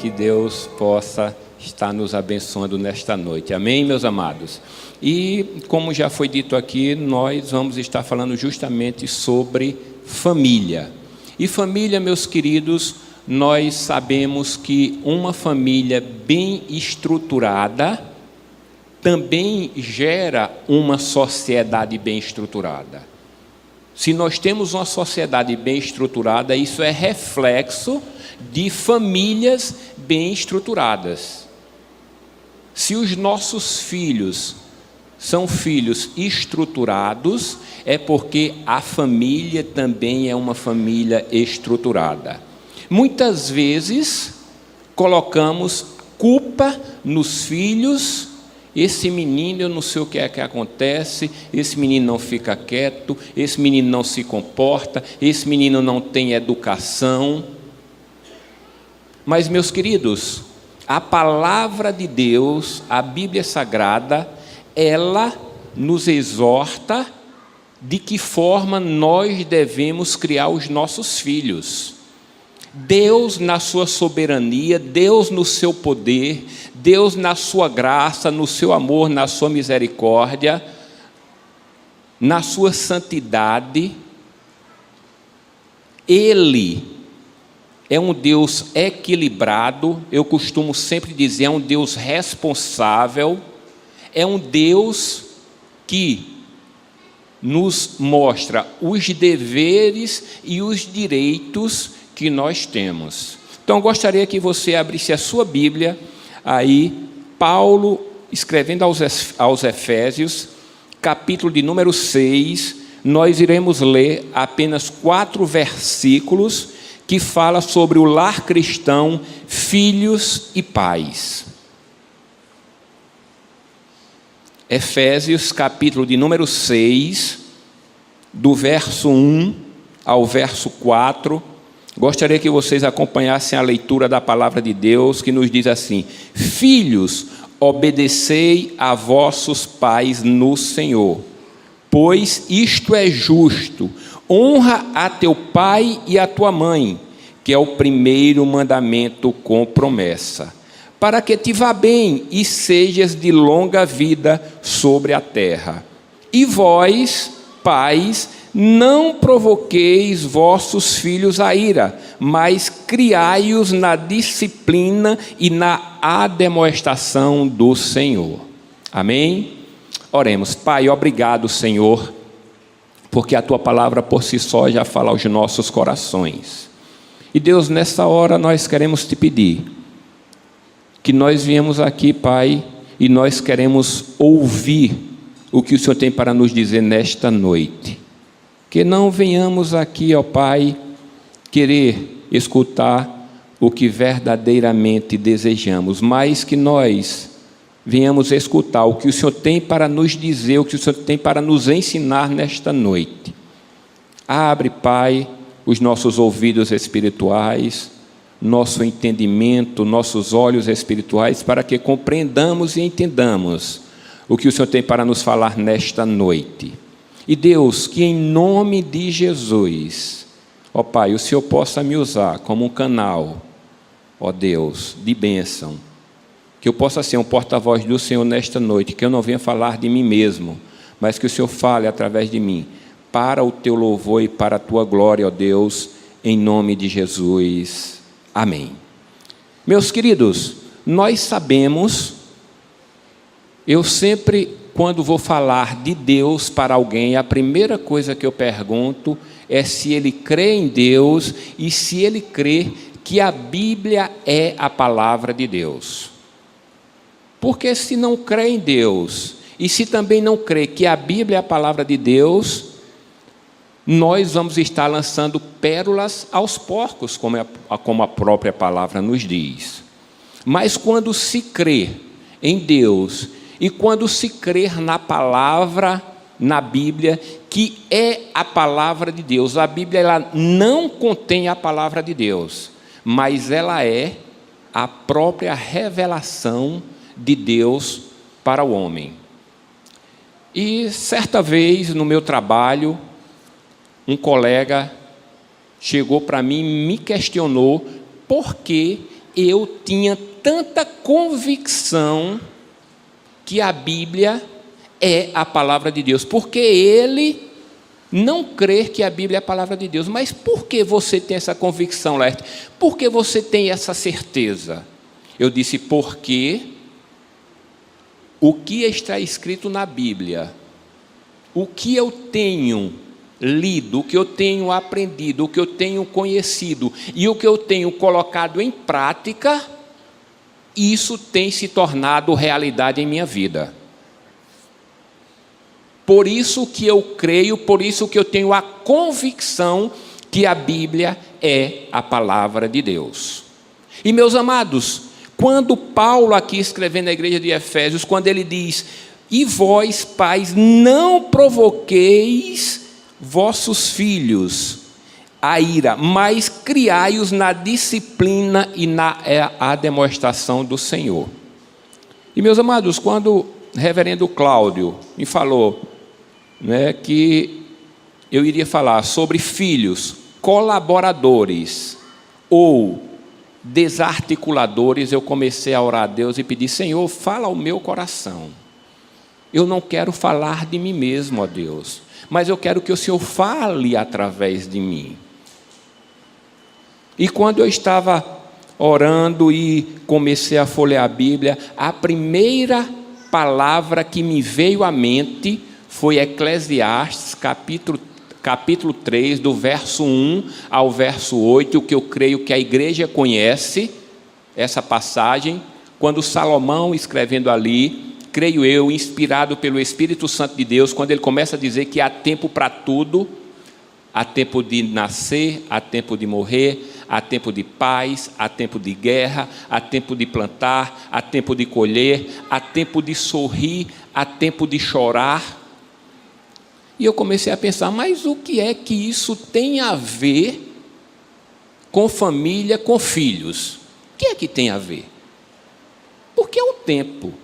que Deus possa estar nos abençoando nesta noite. Amém, meus amados? E como já foi dito aqui, nós vamos estar falando justamente sobre família. E família, meus queridos, nós sabemos que uma família bem estruturada também gera uma sociedade bem estruturada. Se nós temos uma sociedade bem estruturada, isso é reflexo de famílias bem estruturadas. Se os nossos filhos são filhos estruturados, é porque a família também é uma família estruturada. Muitas vezes colocamos culpa nos filhos. Esse menino, eu não sei o que é que acontece, esse menino não fica quieto, esse menino não se comporta, esse menino não tem educação. Mas, meus queridos, a palavra de Deus, a Bíblia Sagrada, ela nos exorta de que forma nós devemos criar os nossos filhos. Deus na sua soberania, Deus no seu poder, Deus na sua graça, no seu amor, na sua misericórdia, na sua santidade, Ele é um Deus equilibrado, eu costumo sempre dizer, é um Deus responsável, é um Deus que nos mostra os deveres e os direitos que nós temos. Então, eu gostaria que você abrisse a sua Bíblia, aí, Paulo, escrevendo aos Efésios, capítulo de número 6, nós iremos ler apenas 4 versículos, que fala sobre o lar cristão, filhos e pais. Efésios, capítulo de número 6, do verso 1 ao verso 4, gostaria que vocês acompanhassem a leitura da palavra de Deus, que nos diz assim: filhos, obedecei a vossos pais no Senhor, pois isto é justo. Honra a teu pai e a tua mãe, que é o primeiro mandamento com promessa, para que te vá bem e sejas de longa vida sobre a terra. E vós, pais, não provoqueis vossos filhos a ira, mas criai-os na disciplina e na admoestação do Senhor. Amém? Oremos. Pai, obrigado, Senhor, porque a Tua palavra por si só já fala aos nossos corações. E Deus, nessa hora nós queremos Te pedir, que nós viemos aqui, Pai, e nós queremos ouvir o que o Senhor tem para nos dizer nesta noite. Que não venhamos aqui, ó Pai, querer escutar o que verdadeiramente desejamos, mas que nós venhamos escutar o que o Senhor tem para nos dizer, o que o Senhor tem para nos ensinar nesta noite. Abre, Pai, os nossos ouvidos espirituais, nosso entendimento, nossos olhos espirituais, para que compreendamos e entendamos o que o Senhor tem para nos falar nesta noite. E Deus, que em nome de Jesus, ó Pai, o Senhor possa me usar como um canal, ó Deus, de bênção, que eu possa ser um porta-voz do Senhor nesta noite, que eu não venha falar de mim mesmo, mas que o Senhor fale através de mim, para o Teu louvor e para a Tua glória, ó Deus, em nome de Jesus. Amém. Meus queridos, nós sabemos, eu sempre, quando vou falar de Deus para alguém, a primeira coisa que eu pergunto é se ele crê em Deus e se ele crê que a Bíblia é a palavra de Deus. Porque se não crê em Deus e se também não crê que a Bíblia é a palavra de Deus, nós vamos estar lançando pérolas aos porcos, como a própria palavra nos diz. Mas quando se crê em Deus e quando se crer na palavra, na Bíblia, que é a palavra de Deus, a Bíblia ela não contém a palavra de Deus, mas ela é a própria revelação de Deus para o homem. E certa vez no meu trabalho, um colega chegou para mim e me questionou por que eu tinha tanta convicção que a Bíblia é a palavra de Deus, porque ele não crer que a Bíblia é a palavra de Deus. Mas por que você tem essa convicção, Laerte? Por que você tem essa certeza? Eu disse, porque o que está escrito na Bíblia, o que eu tenho lido, o que eu tenho aprendido, o que eu tenho conhecido e o que eu tenho colocado em prática, isso tem se tornado realidade em minha vida. Por isso que eu creio, por isso que eu tenho a convicção que a Bíblia é a palavra de Deus. E meus amados, quando Paulo aqui escrevendo na igreja de Efésios, quando ele diz, e vós pais não provoqueis vossos filhos a ira, mas criai-os na disciplina e na demonstração do Senhor. E meus amados, quando o reverendo Cláudio me falou, que eu iria falar sobre filhos colaboradores ou desarticuladores, eu comecei a orar a Deus e pedir, Senhor, fala ao meu coração. Eu não quero falar de mim mesmo, ó Deus, mas eu quero que o Senhor fale através de mim. E quando eu estava orando e comecei a folhear a Bíblia, a primeira palavra que me veio à mente foi Eclesiastes, capítulo 3, do verso 1 ao verso 8, o que eu creio que a igreja conhece, essa passagem, quando Salomão, escrevendo ali, creio eu, inspirado pelo Espírito Santo de Deus, quando ele começa a dizer que há tempo para tudo, há tempo de nascer, há tempo de morrer, há tempo de paz, há tempo de guerra, há tempo de plantar, há tempo de colher, há tempo de sorrir, há tempo de chorar. E eu comecei a pensar, mas o que é que isso tem a ver com família, com filhos? O que é que tem a ver? Porque é o tempo.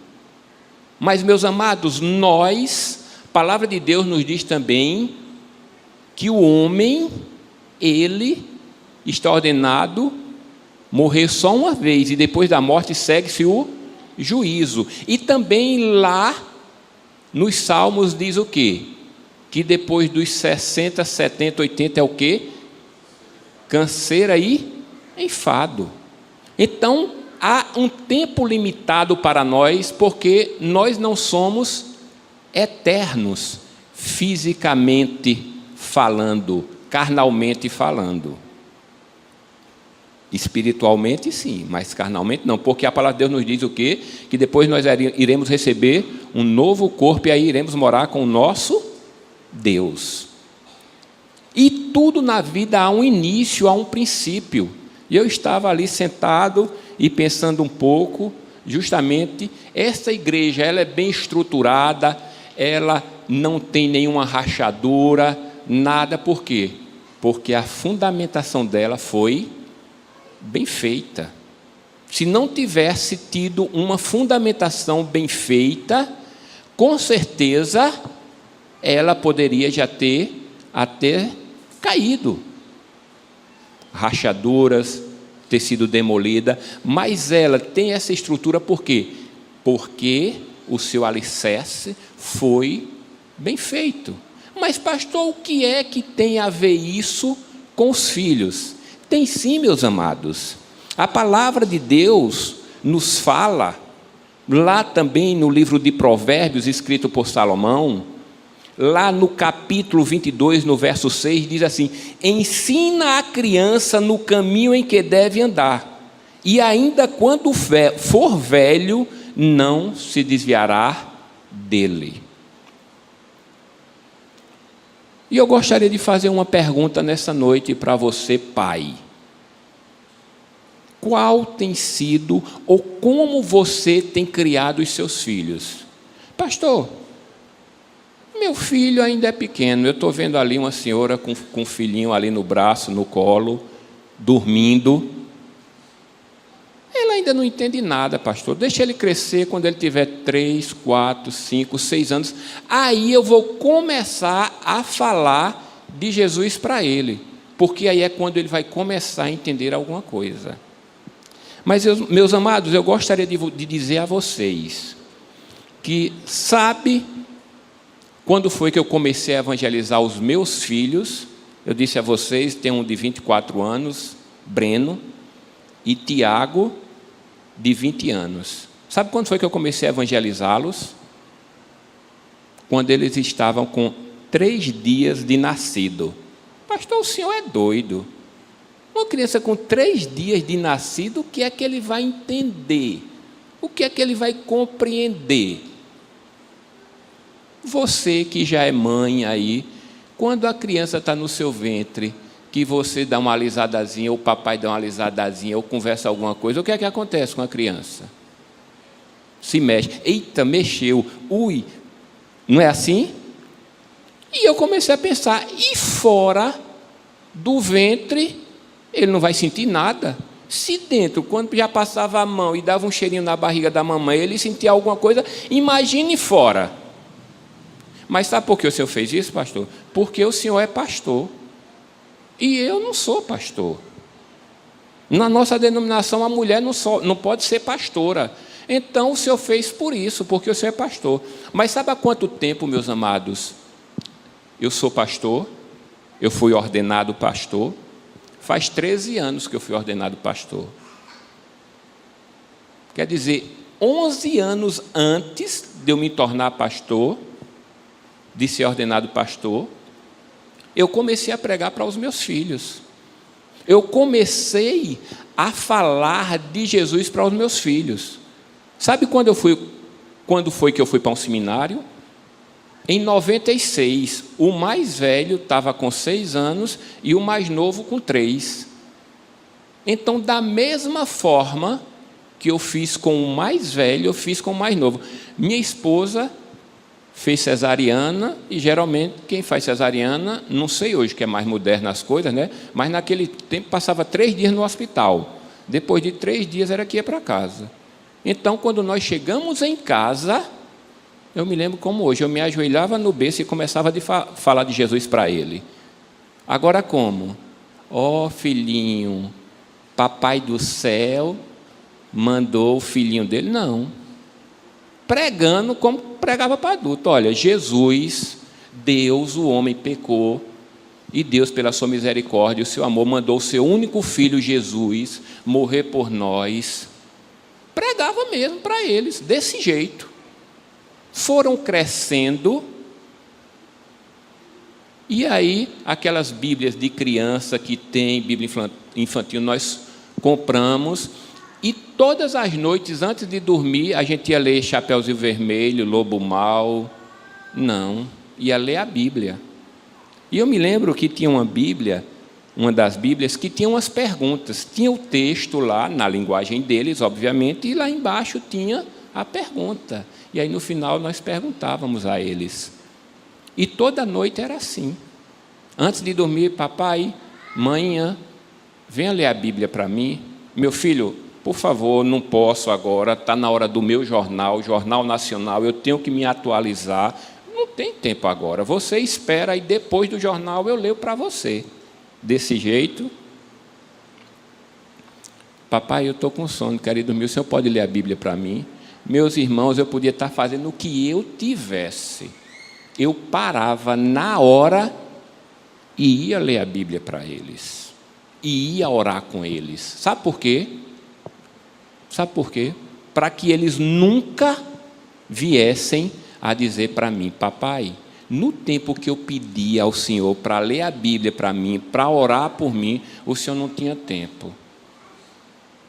Mas, meus amados, a palavra de Deus nos diz também que o homem, ele está ordenado morrer só uma vez, e depois da morte segue-se o juízo. E também lá, nos Salmos, diz o quê? Que depois dos 60, 70, 80 é o quê? Canseira e enfado. Então, há um tempo limitado para nós, porque nós não somos eternos, fisicamente falando, carnalmente falando. Espiritualmente sim, mas carnalmente não, porque a palavra de Deus nos diz o quê? Que depois nós iremos receber um novo corpo e aí iremos morar com o nosso Deus. E tudo na vida há um início, há um princípio. E eu estava ali sentado e pensando um pouco, justamente, essa igreja, ela é bem estruturada, ela não tem nenhuma rachadura, nada. Por quê? Porque a fundamentação dela foi bem feita. Se não tivesse tido uma fundamentação bem feita, com certeza ela poderia já ter até caído, rachaduras, ter sido demolida, mas ela tem essa estrutura por quê? Porque o seu alicerce foi bem feito. Mas pastor, o que é que tem a ver isso com os filhos? Tem sim, meus amados. A palavra de Deus nos fala, lá também no livro de Provérbios, escrito por Salomão, lá no capítulo 22, no verso 6, diz assim: ensina a criança no caminho em que deve andar, e ainda quando for velho, não se desviará dele. E eu gostaria de fazer uma pergunta nessa noite para você, pai. Qual tem sido, ou como você tem criado os seus filhos? Pastor, meu filho ainda é pequeno, eu estou vendo ali uma senhora com um filhinho ali no braço, no colo, dormindo. Ela ainda não entende nada, pastor. Deixa ele crescer quando ele tiver 3, 4, 5, 6 anos. Aí eu vou começar a falar de Jesus para ele, porque aí é quando ele vai começar a entender alguma coisa. Mas, meus amados, eu gostaria de dizer a vocês que sabe quando foi que eu comecei a evangelizar os meus filhos? Eu disse a vocês, tem um de 24 anos, Breno, e Tiago, de 20 anos. Sabe quando foi que eu comecei a evangelizá-los? Quando eles estavam com 3 dias de nascido. Pastor, o senhor é doido. Uma criança com 3 dias de nascido, o que é que ele vai entender? O que é que ele vai compreender? Você que já é mãe aí, quando a criança está no seu ventre, que você dá uma alisadazinha, ou o papai dá uma alisadazinha, ou conversa alguma coisa, o que é que acontece com a criança? Se mexe. Eita, mexeu. Ui, não é assim? E eu comecei a pensar, e fora do ventre, ele não vai sentir nada. Se dentro, quando já passava a mão e dava um cheirinho na barriga da mamãe, ele sentia alguma coisa, imagine fora. Mas sabe por que o senhor fez isso, pastor? Porque o senhor é pastor. E eu não sou pastor. Na nossa denominação, a mulher não pode ser pastora. Então, o senhor fez por isso, porque o senhor é pastor. Mas sabe há quanto tempo, meus amados, eu sou pastor? Eu fui ordenado pastor. Faz 13 anos que eu fui ordenado pastor. Quer dizer, 11 anos antes de eu me tornar pastor, de ser ordenado pastor, eu comecei a pregar para os meus filhos. Eu comecei a falar de Jesus para os meus filhos. Sabe quando foi que eu fui para um seminário? Em 96, o mais velho estava com 6 anos e o mais novo com 3. Então, da mesma forma que eu fiz com o mais velho, eu fiz com o mais novo. Minha esposa fez cesariana, e geralmente quem faz cesariana, não sei hoje que é mais moderna as coisas, né? Mas naquele tempo passava 3 dias no hospital. Depois de 3 dias era que ia para casa. Então, quando nós chegamos em casa, eu me lembro como hoje, eu me ajoelhava no berço e começava a falar de Jesus para ele. Agora como? Ó filhinho, papai do céu mandou o filhinho dele? Não. Pregando como pregava para adulto. Olha, Jesus, Deus, o homem pecou, e Deus, pela sua misericórdia e o seu amor, mandou o seu único filho, Jesus, morrer por nós. Pregava mesmo para eles, desse jeito. Foram crescendo, e aí, aquelas bíblias de criança que tem, Bíblia infantil, nós compramos, e todas as noites, antes de dormir, a gente ia ler Chapeuzinho Vermelho, Lobo Mau. Não, ia ler a Bíblia. E eu me lembro que tinha uma Bíblia, uma das Bíblias, que tinha umas perguntas. Tinha o texto lá, na linguagem deles, obviamente, e lá embaixo tinha a pergunta. E aí, no final, nós perguntávamos a eles. E toda noite era assim. Antes de dormir, papai, mãe, venha ler a Bíblia para mim. Meu filho, por favor, não posso agora, está na hora do meu jornal, Jornal Nacional, eu tenho que me atualizar. Não tem tempo agora, você espera e depois do jornal eu leio para você. Desse jeito, papai, eu estou com sono, quero ir dormir, o senhor pode ler a Bíblia para mim? Meus irmãos, eu podia estar fazendo o que eu tivesse. Eu parava na hora e ia ler a Bíblia para eles. E ia orar com eles. Sabe por quê? Sabe por quê? Para que eles nunca viessem a dizer para mim, papai, no tempo que eu pedi ao Senhor para ler a Bíblia para mim, para orar por mim, o Senhor não tinha tempo.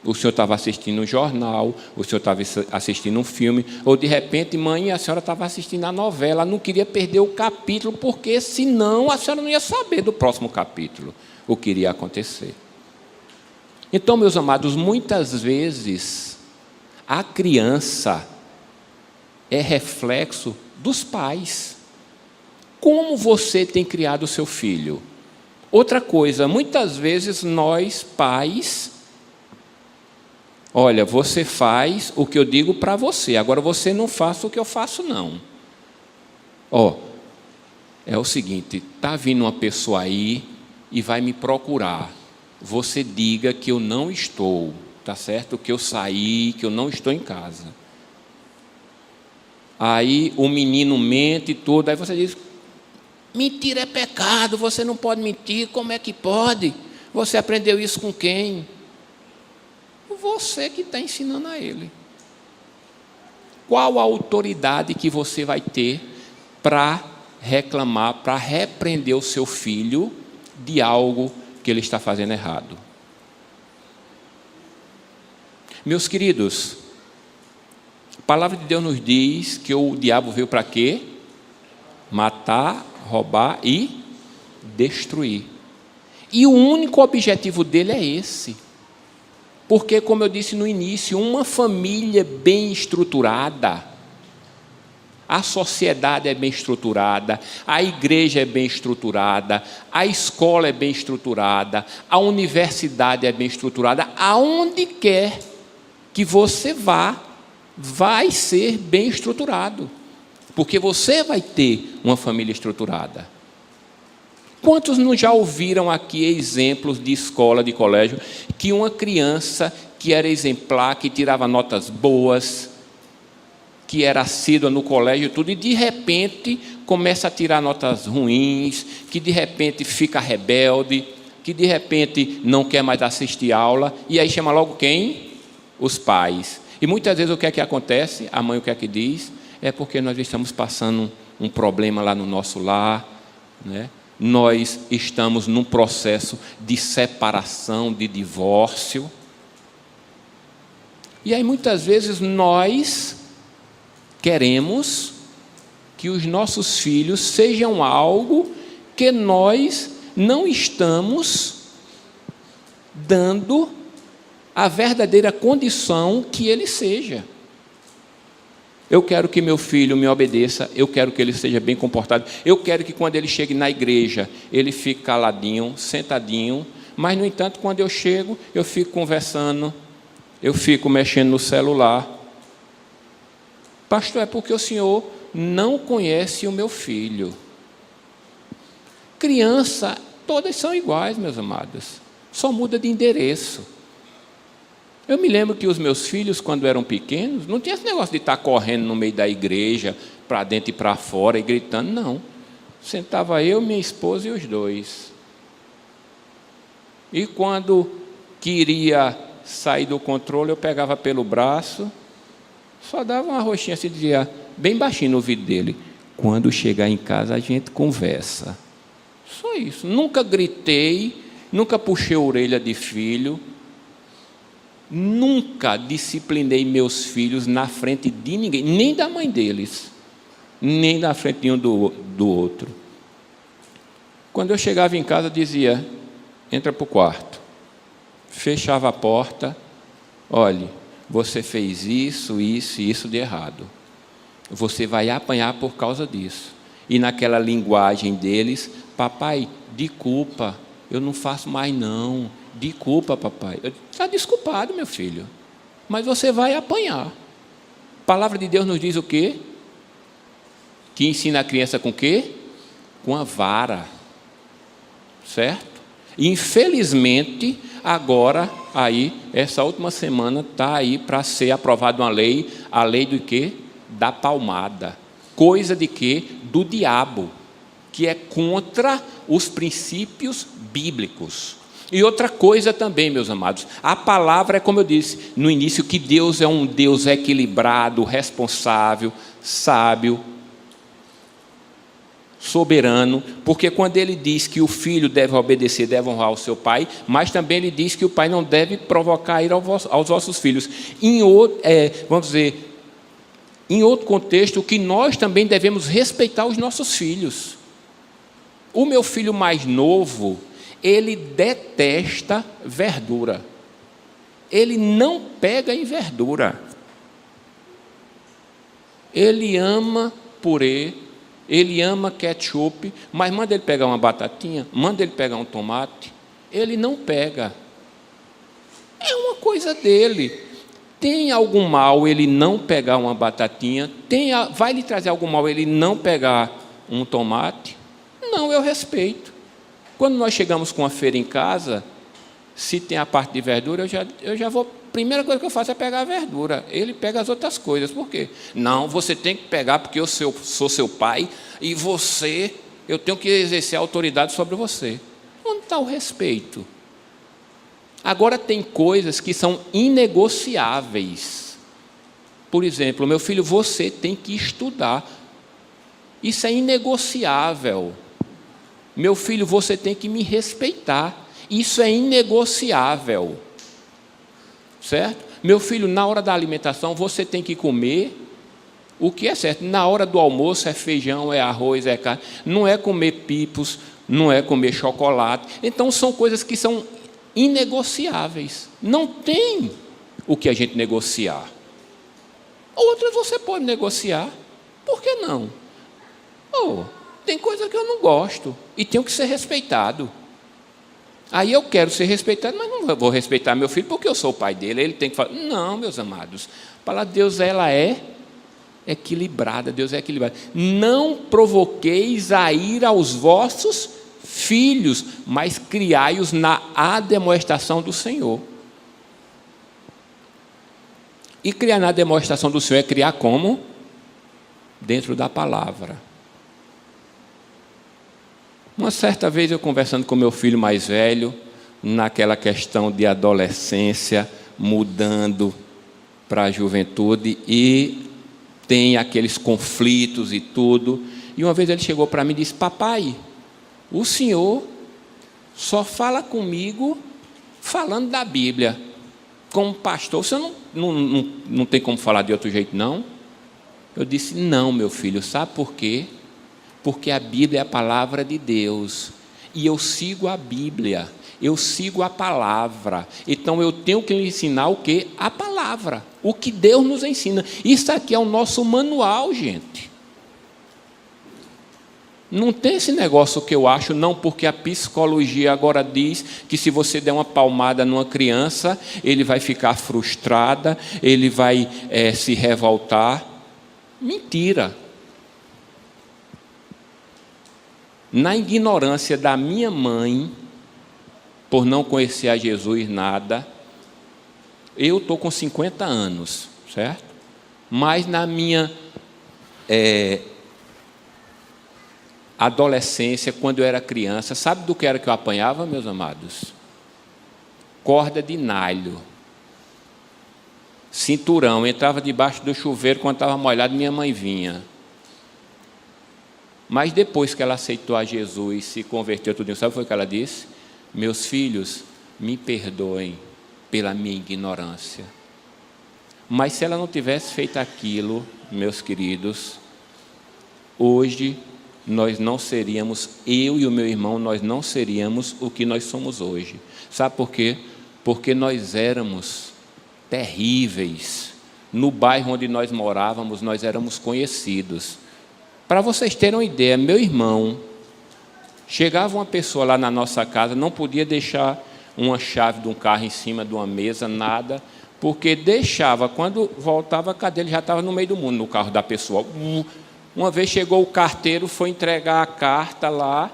O senhor estava assistindo um jornal, o senhor estava assistindo um filme, ou de repente, mãe, a senhora estava assistindo a novela, não queria perder o capítulo, porque senão a senhora não ia saber do próximo capítulo o que iria acontecer. Então, meus amados, muitas vezes a criança é reflexo dos pais. Como você tem criado o seu filho? Outra coisa, muitas vezes nós, pais, olha, você faz o que eu digo para você, agora você não faça o que eu faço, não. É o seguinte, está vindo uma pessoa aí e vai me procurar. Você diga que eu não estou. tá certo? Que eu saí, que eu não estou em casa. Aí o menino mente e tudo, aí você diz: mentira é pecado, você não pode mentir, como é que pode? Você aprendeu isso com quem? Você que está ensinando a ele. Qual a autoridade que você vai ter para reclamar, para repreender o seu filho de algo que ele está fazendo errado? Meus queridos, a palavra de Deus nos diz que o diabo veio para quê? Matar, roubar e destruir. E o único objetivo dele é esse. Porque, como eu disse no início, uma família bem estruturada, a sociedade é bem estruturada, a igreja é bem estruturada, a escola é bem estruturada, a universidade é bem estruturada, aonde quer que você vá, vai ser bem estruturado, porque você vai ter uma família estruturada. Quantos não já ouviram aqui exemplos de escola, de colégio, que uma criança que era exemplar, que tirava notas boas, que era assídua no colégio e tudo, e de repente começa a tirar notas ruins, que de repente fica rebelde, que de repente não quer mais assistir aula, e aí chama logo quem? Os pais. E muitas vezes o que é que acontece? A mãe o que é que diz? É porque nós estamos passando um problema lá no nosso lar, né? Nós estamos num processo de separação, de divórcio. E aí muitas vezes nós queremos que os nossos filhos sejam algo que nós não estamos dando a verdadeira condição que ele seja. Eu quero que meu filho me obedeça, eu quero que ele seja bem comportado, eu quero que quando ele chegue na igreja, ele fique caladinho, sentadinho, mas, no entanto, quando eu chego, eu fico conversando, eu fico mexendo no celular. Pastor, é porque o senhor não conhece o meu filho. Criança, todas são iguais, meus amados, só muda de endereço. Eu me lembro que os meus filhos, quando eram pequenos, não tinha esse negócio de estar correndo no meio da igreja, para dentro e para fora, e gritando, não. Sentava eu, minha esposa e os dois. E quando queria sair do controle, eu pegava pelo braço, só dava uma roxinha assim, dizia, bem baixinho no ouvido dele, quando chegar em casa a gente conversa. Só isso. Nunca gritei, nunca puxei a orelha de filho, nunca disciplinei meus filhos na frente de ninguém, nem da mãe deles, nem na frente de um do outro. Quando eu chegava em casa, dizia, entra para o quarto. Fechava a porta, olhe, você fez isso, isso e isso de errado. Você vai apanhar por causa disso. E naquela linguagem deles, papai, de culpa, eu não faço mais não. De culpa, papai. Está desculpado, meu filho. Mas você vai apanhar. A palavra de Deus nos diz o quê? Que ensina a criança com o quê? Com a vara. Certo? E, infelizmente, agora, aí, essa última semana, está aí para ser aprovada uma lei, a lei do quê? Da palmada. Coisa de quê? Do diabo, que é contra os princípios bíblicos. E outra coisa também, meus amados, a palavra é, como eu disse no início, que Deus é um Deus equilibrado, responsável, sábio, soberano, porque quando ele diz que o filho deve obedecer, deve honrar o seu pai, mas também ele diz que o pai não deve provocar ira aos vossos filhos. Vamos dizer, em outro contexto, que nós também devemos respeitar os nossos filhos. O meu filho mais novo, ele detesta verdura. Ele não pega em verdura. Ele ama purê, ele ama ketchup, mas manda ele pegar uma batatinha, manda ele pegar um tomate, ele não pega. É uma coisa dele. Tem algum mal ele não pegar uma batatinha? Vai lhe trazer algum mal ele não pegar um tomate? Não, eu respeito. Quando nós chegamos com a feira em casa, se tem a parte de verdura, eu já vou primeira coisa que eu faço é pegar a verdura. Ele pega as outras coisas. Por quê? Não, você tem que pegar porque eu sou seu pai e eu tenho que exercer a autoridade sobre você. Onde está o respeito? Agora tem coisas que são inegociáveis. Por exemplo, meu filho, você tem que estudar. Isso é inegociável. Meu filho, você tem que me respeitar. Isso é inegociável. Certo? Meu filho, na hora da alimentação, você tem que comer o que é certo. Na hora do almoço é feijão, é arroz, é carne. Não é comer pipos, não é comer chocolate. Então, são coisas que são inegociáveis. Não tem o que a gente negociar. Outras você pode negociar. Por que não? Tem coisa que eu não gosto e tenho que ser respeitado. Aí eu quero ser respeitado, mas não vou respeitar meu filho porque eu sou o pai dele. Ele tem que falar, não, meus amados. A palavra de Deus, ela é equilibrada. Deus é equilibrado. Não provoqueis a ira aos vossos filhos, mas criai-os na ademoestação do Senhor. E criar na demonstração do Senhor é criar como? Dentro da palavra. Uma certa vez eu conversando com meu filho mais velho, naquela questão de adolescência, mudando para a juventude, e tem aqueles conflitos e tudo, e uma vez ele chegou para mim e disse, papai, o senhor só fala comigo falando da Bíblia, como pastor, o senhor não tem como falar de outro jeito não? Eu disse, não meu filho, sabe por quê? Porque a Bíblia é a palavra de Deus, e eu sigo a Bíblia, eu sigo a palavra, então eu tenho que lhe ensinar o quê? A palavra, o que Deus nos ensina. Isso aqui é o nosso manual, gente. Não tem esse negócio que eu acho, não, porque a psicologia agora diz que se você der uma palmada numa criança, ele vai ficar frustrada, ele vai se revoltar. Mentira. Na ignorância da minha mãe, por não conhecer a Jesus nada, eu estou com 50 anos, certo? Mas na minha adolescência, quando eu era criança, sabe do que era que eu apanhava, meus amados? Corda de nalho. Cinturão, entrava debaixo do chuveiro, quando estava molhado, minha mãe vinha. Mas depois que ela aceitou a Jesus, se converteu tudo, sabe o que ela disse? Meus filhos, me perdoem pela minha ignorância. Mas se ela não tivesse feito aquilo, meus queridos, hoje nós não seríamos, eu e o meu irmão, nós não seríamos o que nós somos hoje. Sabe por quê? Porque nós éramos terríveis. No bairro onde nós morávamos, nós éramos conhecidos. Para vocês terem uma ideia, meu irmão, chegava uma pessoa lá na nossa casa, não podia deixar uma chave de um carro em cima de uma mesa, nada, porque deixava, quando voltava, a cadeira já estava no meio do mundo, no carro da pessoa. Uma vez chegou o carteiro, foi entregar a carta lá,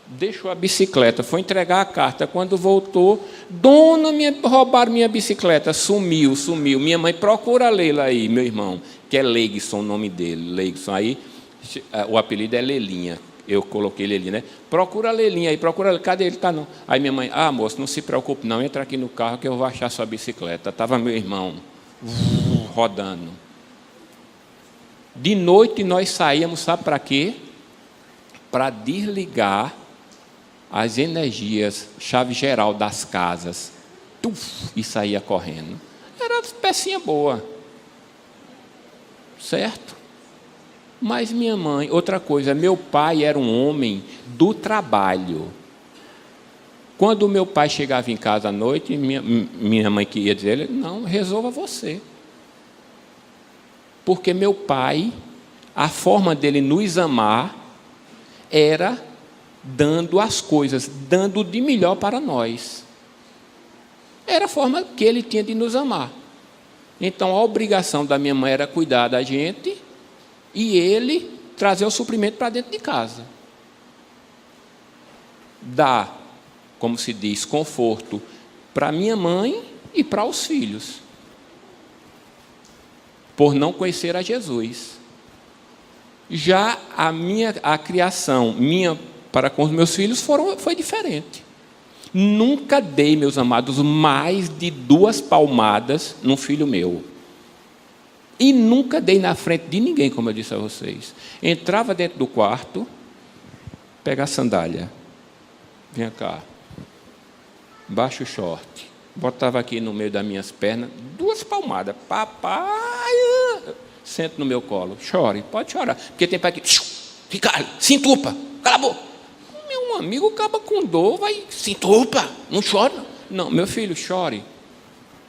deixou a bicicleta, foi entregar a carta, quando voltou, dona, roubaram minha bicicleta, sumiu, minha mãe, procura a Leila aí, meu irmão, que é Leigson o nome dele, Leigson, aí o apelido é Lelinha, eu coloquei Lelinha, né? Procura a Lelinha aí, cadê ele? Tá não. Aí minha mãe, moço, não se preocupe não, entra aqui no carro que eu vou achar sua bicicleta. Estava meu irmão rodando. De noite nós saíamos, sabe para quê? Para desligar as energias, chave geral das casas, e saía correndo. Era pecinha boa, certo? Mas minha mãe, outra coisa, meu pai era um homem do trabalho. Quando meu pai chegava em casa à noite, minha mãe queria dizer, não, resolva você. Porque meu pai, a forma dele nos amar, era dando as coisas, dando de melhor para nós. Era a forma que ele tinha de nos amar. Então, a obrigação da minha mãe era cuidar da gente e ele trazer o suprimento para dentro de casa. Dar, como se diz, conforto para minha mãe e para os filhos, por não conhecer a Jesus. Já a criação minha para com os meus filhos foi diferente. Nunca dei, meus amados, mais de 2 palmadas num filho meu. E nunca dei na frente de ninguém, como eu disse a vocês. Entrava dentro do quarto, pega a sandália, vinha cá, baixa o short, botava aqui no meio das minhas pernas, 2 palmadas, papai, senta no meu colo, chore, pode chorar, porque tem pai que fica ali, se entupa, cala a boca. Meu amigo acaba com dor, vai, se entupa, não chora. Não, meu filho, chore.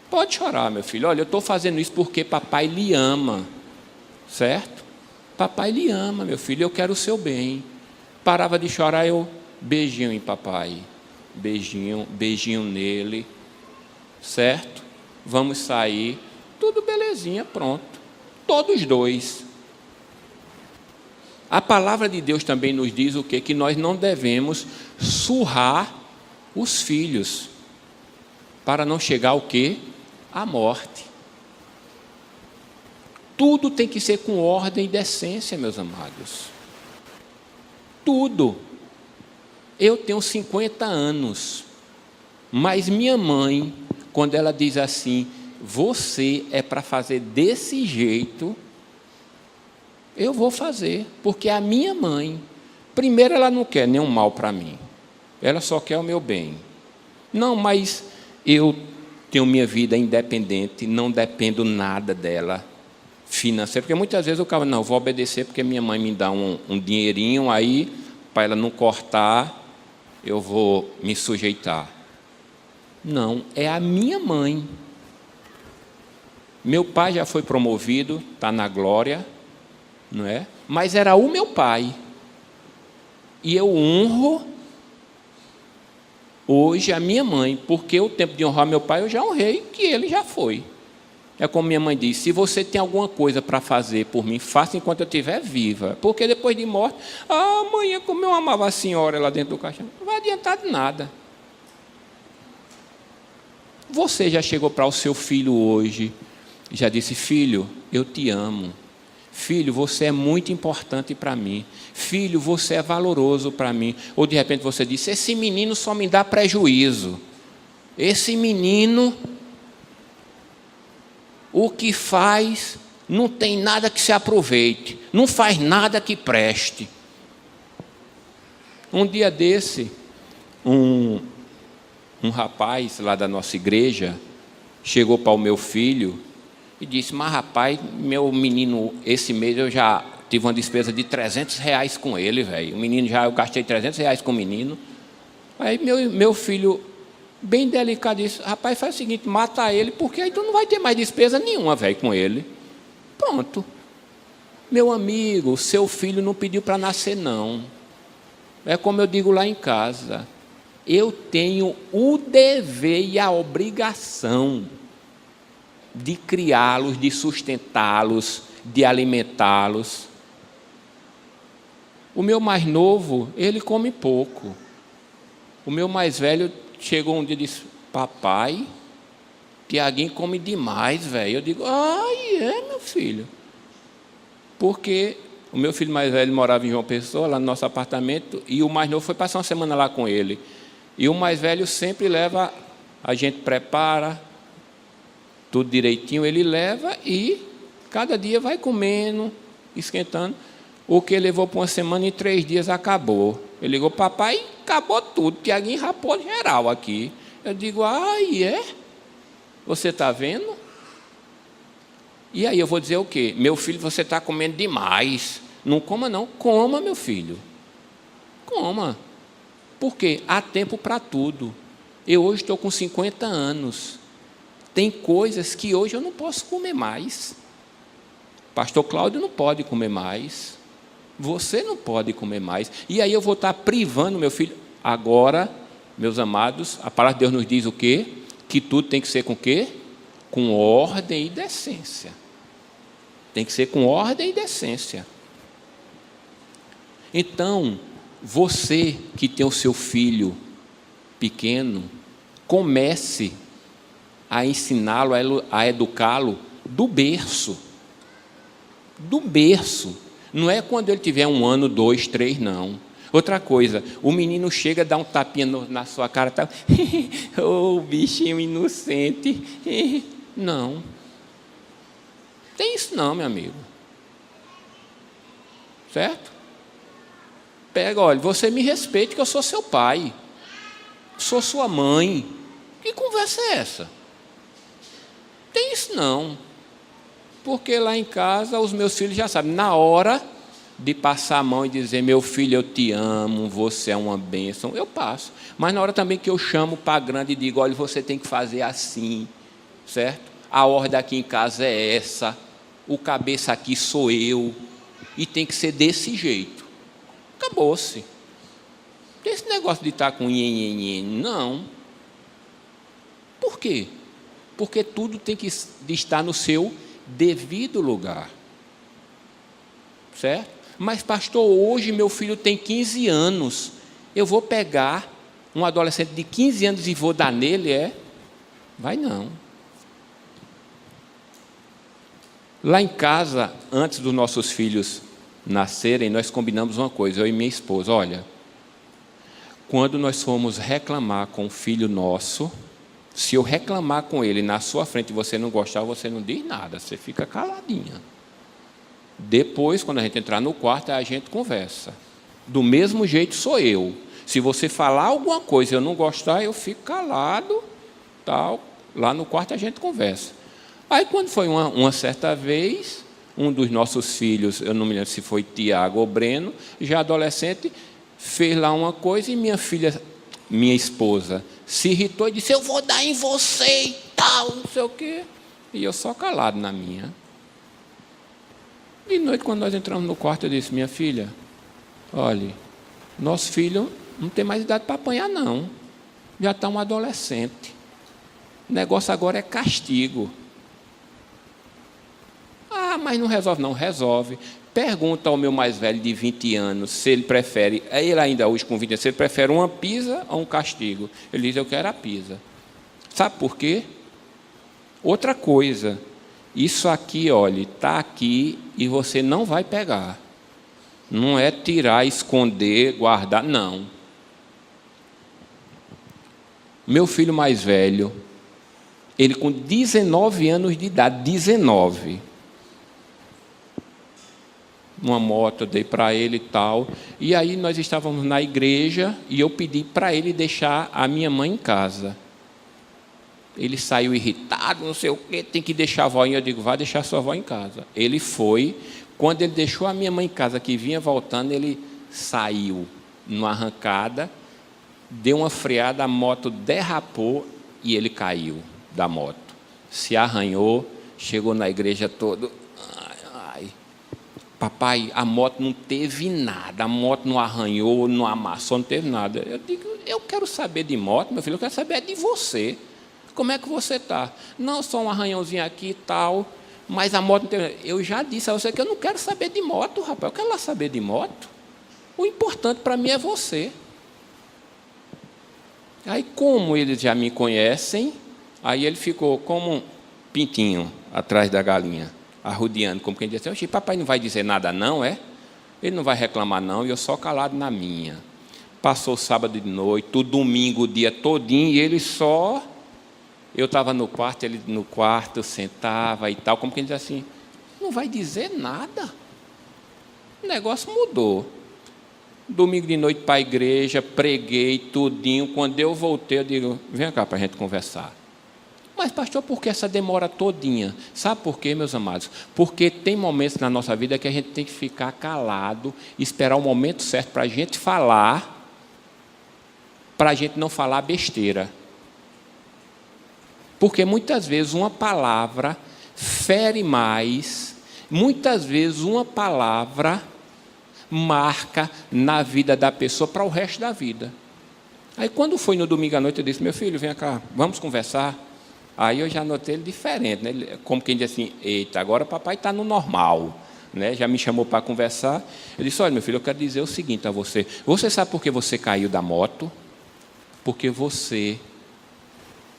Pode chorar, meu filho. Olha, eu estou fazendo isso porque papai lhe ama, certo? Papai lhe ama, meu filho, eu quero o seu bem. Parava de chorar, eu beijinho em papai, beijinho nele, certo? Vamos sair, tudo belezinha, pronto. Todos 2. A palavra de Deus também nos diz o quê? Que nós não devemos surrar os filhos, para não chegar ao quê? À morte. Tudo tem que ser com ordem e decência, meus amados. Tudo. Eu tenho 50 anos, mas minha mãe, quando ela diz assim, você é para fazer desse jeito, eu vou fazer, porque a minha mãe, primeiro, ela não quer nenhum mal para mim, ela só quer o meu bem. Não, mas eu tenho minha vida independente, não dependo nada dela financeira, porque muitas vezes o cara, não, vou obedecer porque minha mãe me dá um dinheirinho, aí, para ela não cortar, eu vou me sujeitar. Não, é a minha mãe. Meu pai já foi promovido, está na glória, não é? Mas era o meu pai. E eu honro hoje a minha mãe, porque o tempo de honrar meu pai eu já honrei, que ele já foi. É como minha mãe disse, se você tem alguma coisa para fazer por mim, faça enquanto eu estiver viva, porque depois de morte, amanhã como eu amava a senhora lá dentro do caixão, não vai adiantar de nada. Você já chegou para o seu filho hoje, já disse, filho, eu te amo. Filho, você é muito importante para mim. Filho, você é valoroso para mim. Ou de repente você disse, esse menino só me dá prejuízo. Esse menino, o que faz, não tem nada que se aproveite. Não faz nada que preste. Um dia desse, um rapaz lá da nossa igreja chegou para o meu filho e disse, mas rapaz, meu menino, esse mês eu já tive uma despesa de R$300 com ele, velho. O menino eu gastei R$300 com o menino. Aí meu filho, bem delicado, disse, rapaz, faz o seguinte, mata ele, porque aí tu não vai ter mais despesa nenhuma, velho, com ele. Pronto. Meu amigo, seu filho não pediu para nascer, não. É como eu digo lá em casa, eu tenho o dever e a obrigação de criá-los, de sustentá-los, de alimentá-los. O meu mais novo, ele come pouco. O meu mais velho chegou um dia e disse, papai, Tiaguinho come demais, velho. Eu digo, meu filho. Porque o meu filho mais velho morava em João Pessoa, lá no nosso apartamento, e o mais novo foi passar uma semana lá com ele. E o mais velho sempre leva, a gente prepara, tudo direitinho, ele leva e cada dia vai comendo, esquentando. O que ele levou para uma semana, em 3 dias acabou. Ele ligou, papai, acabou tudo, Tiaguinho rapou geral aqui. Eu digo, você está vendo? E aí eu vou dizer o quê? Meu filho, você está comendo demais. Não coma não, coma, meu filho. Coma. Porque há tempo para tudo. Eu hoje estou com 50 anos. Tem coisas que hoje eu não posso comer mais. Pastor Cláudio não pode comer mais. Você não pode comer mais. E aí eu vou estar privando meu filho. Agora, meus amados, a palavra de Deus nos diz o quê? Que tudo tem que ser com o quê? Com ordem e decência. Tem que ser com ordem e decência. Então, você que tem o seu filho pequeno, comece a ensiná-lo, a educá-lo do berço. Do berço. Não é quando ele tiver 1 ano, 2, 3, não. Outra coisa, o menino chega, dá um tapinha na sua cara, tá? Ô, bichinho inocente. Não. Tem isso não, meu amigo. Certo? Pega, olha, você me respeite que eu sou seu pai. Sou sua mãe. Que conversa é essa? Tem isso não. Porque lá em casa os meus filhos já sabem, na hora de passar a mão e dizer, meu filho, eu te amo, você é uma bênção, eu passo. Mas na hora também que eu chamo para grande e digo, olha, você tem que fazer assim, certo? A ordem aqui em casa é essa, o cabeça aqui sou eu, e tem que ser desse jeito. Acabou-se. Tem esse negócio de estar com nhenhenhen, não. Por quê? Porque tudo tem que estar no seu devido lugar. Certo? Mas, pastor, hoje meu filho tem 15 anos. Eu vou pegar um adolescente de 15 anos e vou dar nele? Vai não. Lá em casa, antes dos nossos filhos nascerem, nós combinamos uma coisa, eu e minha esposa, olha, quando nós formos reclamar com o filho nosso, se eu reclamar com ele na sua frente e você não gostar, você não diz nada, você fica caladinha. Depois, quando a gente entrar no quarto, a gente conversa. Do mesmo jeito sou eu. Se você falar alguma coisa e eu não gostar, eu fico calado, tal. Lá no quarto a gente conversa. Aí, quando foi uma certa vez, um dos nossos filhos, eu não me lembro se foi Tiago ou Breno, já adolescente, fez lá uma coisa e minha esposa, se irritou e disse, eu vou dar em você e tal, não sei o quê. E eu só calado na minha. De noite, quando nós entramos no quarto, eu disse, minha filha, olhe, nosso filho não tem mais idade para apanhar, não. Já está um adolescente. O negócio agora é castigo. Ah, mas não resolve. Não, resolve. Pergunta ao meu mais velho de 20 anos se ele prefere, ele ainda hoje com 20 anos, se ele prefere uma pisa ou um castigo. Ele diz, eu quero a pisa. Sabe por quê? Outra coisa, isso aqui, olha, está aqui e você não vai pegar. Não é tirar, esconder, guardar, não. Meu filho mais velho, ele com 19 anos de idade, 19, uma moto eu dei para ele e tal, e aí nós estávamos na igreja e eu pedi para ele deixar a minha mãe em casa. Ele saiu irritado, não sei o quê, tem que deixar a avó. Eu digo, vai deixar sua avó em casa. Ele foi. Quando ele deixou a minha mãe em casa, que vinha voltando, ele saiu numa arrancada, deu uma freada, a moto derrapou e ele caiu da moto. Se arranhou, chegou na igreja todo. Ai. Papai, a moto não teve nada, a moto não arranhou, não amassou, não teve nada. Eu digo, eu quero saber de moto, meu filho, eu quero saber de você. Como é que você está? Não, só um arranhãozinho aqui e tal, mas a moto não tem... Eu já disse a você que eu não quero saber de moto, rapaz. Eu quero lá saber de moto. O importante para mim é você. Aí, como eles já me conhecem, aí ele ficou como um pintinho atrás da galinha, arrodeando, como quem diz assim, oxe, papai não vai dizer nada não, é? Ele não vai reclamar não, e eu só calado na minha. Passou sábado de noite, o domingo, o dia todinho, e ele só... Eu estava no quarto, ele no quarto, sentava e tal, como quem diz assim, não vai dizer nada. O negócio mudou. Domingo de noite para a igreja, preguei tudinho. Quando eu voltei, eu digo, vem cá para a gente conversar. Mas, pastor, por que essa demora todinha? Sabe por quê, meus amados? Porque tem momentos na nossa vida que a gente tem que ficar calado, esperar o momento certo para a gente falar, para a gente não falar besteira. Porque muitas vezes uma palavra fere mais, muitas vezes uma palavra marca na vida da pessoa para o resto da vida. Aí quando foi no domingo à noite, eu disse, meu filho, vem cá, vamos conversar. Aí eu já notei ele diferente, né? Como quem diz assim, eita, agora o papai está no normal. Né? Já me chamou para conversar. Eu disse, olha, meu filho, eu quero dizer o seguinte a você. Você sabe por que você caiu da moto? Porque você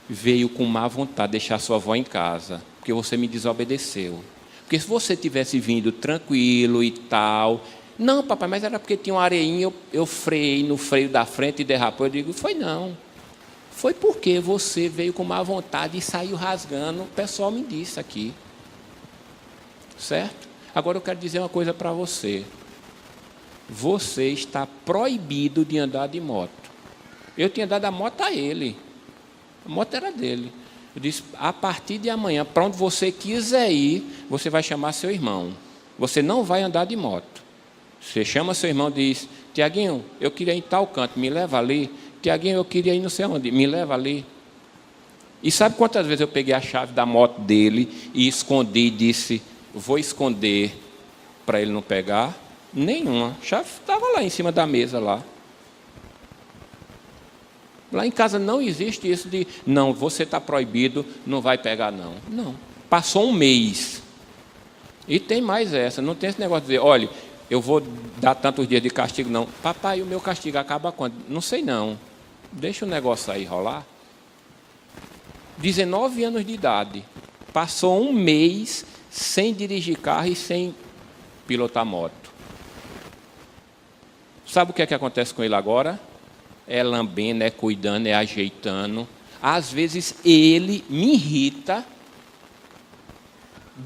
veio com má vontade deixar sua avó em casa, porque você me desobedeceu. Porque se você tivesse vindo tranquilo e tal... Não, papai, mas era porque tinha uma areinha, eu freiei no freio da frente e derrapou. Eu digo, foi não. Foi porque você veio com má vontade e saiu rasgando. O pessoal me disse aqui. Certo? Agora eu quero dizer uma coisa para você. Você está proibido de andar de moto. Eu tinha dado a moto a ele. A moto era dele. Eu disse, a partir de amanhã, para onde você quiser ir, você vai chamar seu irmão. Você não vai andar de moto. Você chama seu irmão e diz, Tiaguinho, eu queria ir em tal canto, me leva ali. Tiaguinho, eu queria ir não sei onde, me leva ali. E sabe quantas vezes eu peguei a chave da moto dele e escondi e disse, vou esconder para ele não pegar? Nenhuma. A chave estava lá em cima da mesa lá. Lá em casa não existe isso de, não, você está proibido, não vai pegar não. Não. Passou um mês. E tem mais essa, não tem esse negócio de dizer, olha, eu vou dar tantos dias de castigo, não. Papai, o meu castigo acaba quando? Não sei não. Deixa o negócio aí rolar. 19 anos de idade. Passou um mês sem dirigir carro e sem pilotar moto. Sabe o que é que acontece com ele agora? É lambendo, é cuidando, é ajeitando. Às vezes ele me irrita